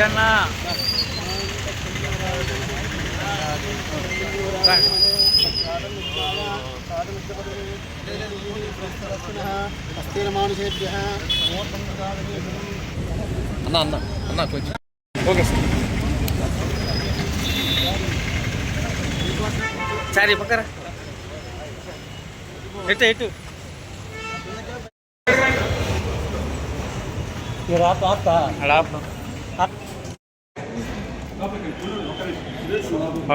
రాజన్న అన్న అన్న అన్న కొంచెం ఓకే సార్ సరే పక్కరా ఎటు ఎటు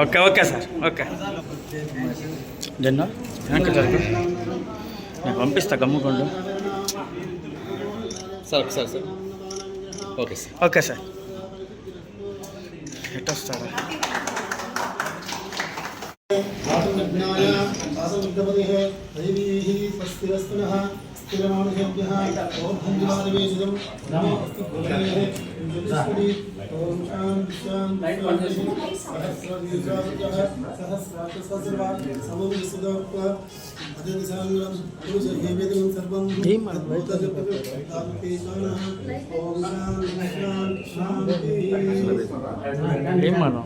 ఓకే ఓకే సార్ ఓకే జెండా వెనక్కి జరుగు నేను పంపిస్తా గమ్ముకోండు sir sir sir okay sir okay sir ఎటు వస్తారా ఏం మనం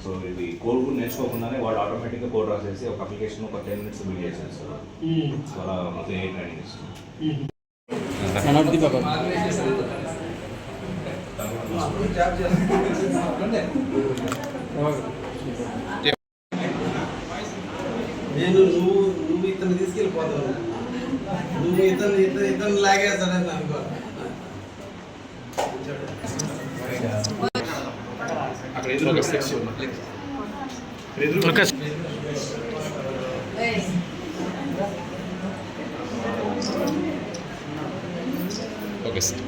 సో ఇది కోడ్ నేర్చుకోకుండానే వాడు ఆటోమేటిక్గా కోడ్ రాసేసి ఒక అప్లికేషన్ ఒక 10 minutes బిల్డ్ చేసేస్తారు. సో అలా మొత్తం ఏ ట్రైనింగ్ ఇస్తుంది. నేను నువ్వు ఇతను తీసుకెళ్ళిపోతావు, నువ్వు ఇతను లాగేస్తానని అనుకో. అక్కడ ఎదురు సెక్షన్ ఓకే సార్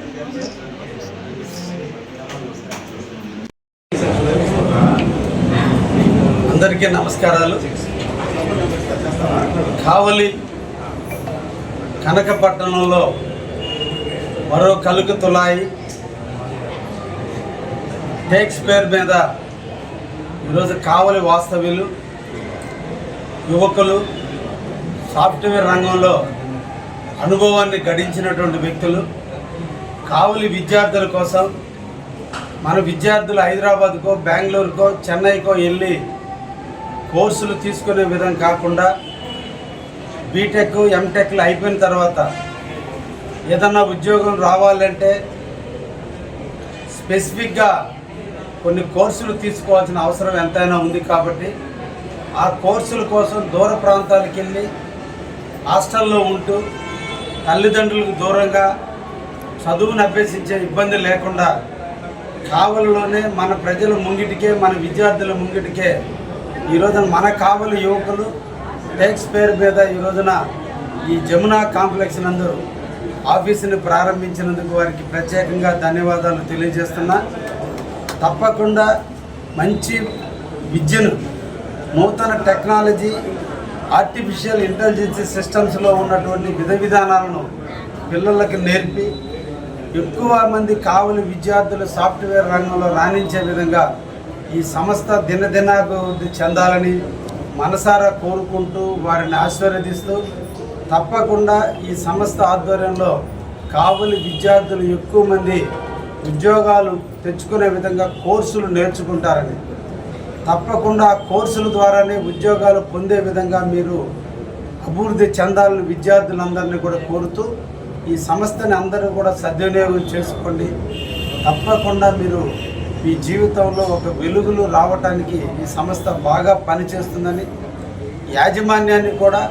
అందరికీ నమస్కారాలు. కావలి కనకపట్టణంలో మరో కలుగు తులాయి టేక్స్ పేరు మీద ఈరోజు కావలి వాస్తవ్యులు, యువకులు, సాఫ్ట్వేర్ రంగంలో అనుభవాన్ని గడించినటువంటి వ్యక్తులు కావలి విద్యార్థుల కోసం మన విద్యార్థులు హైదరాబాద్కో, బెంగళూరుకో, చెన్నైకో వెళ్ళి కోర్సులు తీసుకునే విధం కాకుండా బీటెక్, ఎంటెక్లు అయిపోయిన తర్వాత ఏదన్నా ఉద్యోగం రావాలంటే స్పెసిఫిక్గా కొన్ని కోర్సులు తీసుకోవాల్సిన అవసరం ఎంతైనా ఉంది. కాబట్టి ఆ కోర్సుల కోసం దూర ప్రాంతాలకు వెళ్ళి హాస్టల్లో ఉంటూ తల్లిదండ్రులకు దూరంగా చదువును అభ్యసించే ఇబ్బంది లేకుండా కావలిలోనే మన ప్రజల ముంగిటికే, మన విద్యార్థుల ముంగిటికే ఈరోజున మన కావలి యువకులు టేక్స్ పేరు మీద ఈ రోజున ఈ జమునా కాంప్లెక్స్ నందు ఆఫీసుని ప్రారంభించినందుకు వారికి ప్రత్యేకంగా ధన్యవాదాలు తెలియజేస్తున్నా. తప్పకుండా మంచి విద్యను, నూతన టెక్నాలజీ, ఆర్టిఫిషియల్ ఇంటెలిజెన్స్ సిస్టమ్స్లో ఉన్నటువంటి విధానాలను పిల్లలకి నేర్పి ఎక్కువ మంది కావలి విద్యార్థులు సాఫ్ట్వేర్ రంగంలో రాణించే విధంగా ఈ సంస్థ దినదినాభివృద్ధి చెందాలని మనసారా కోరుకుంటూ వారిని ఆశీర్వదిస్తూ తప్పకుండా ఈ సంస్థ ఆధ్వర్యంలో కావలి విద్యార్థులు ఎక్కువ మంది ఉద్యోగాలు తెచ్చుకునే విధంగా కోర్సులు నేర్చుకుంటారని, తప్పకుండా ఆ కోర్సుల ద్వారానే ఉద్యోగాలు పొందే విధంగా మీరు అభివృద్ధి చెందాలని విద్యార్థులందరినీ కూడా కోరుతూ ఈ సంస్థని అందరూ కూడా సద్వినియోగం చేసుకోండి. తప్పకుండా మీరు మీ జీవితంలో ఒక వెలుగులు రావటానికి ఈ సంస్థ బాగా పనిచేస్తుందని, యాజమాన్యాన్ని కూడా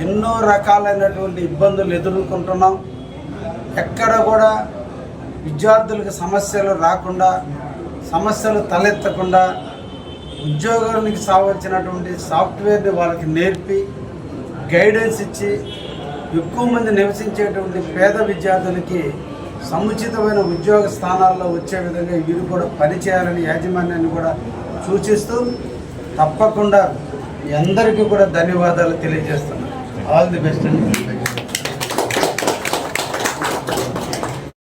ఎన్నో రకాలైనటువంటి ఇబ్బందులు ఎదుర్కొంటున్నాం. ఎక్కడ కూడా విద్యార్థులకు సమస్యలు రాకుండా, సమస్యలు తలెత్తకుండా ఉద్యోగానికి సావచ్చినటువంటి సాఫ్ట్వేర్ని వాళ్ళకి నేర్పి గైడెన్స్ ఇచ్చి ఎక్కువ మంది నివసించేటువంటి పేద విద్యార్థులకి సముచితమైన ఉద్యోగ స్థానాల్లో వచ్చే విధంగా వీరు కూడా పనిచేయాలని యాజమాన్యాన్ని కూడా సూచిస్తూ తప్పకుండా మీ అందరికీ కూడా ధన్యవాదాలు తెలియజేస్తున్నాను. ఆల్ ది బెస్ట్ అండి.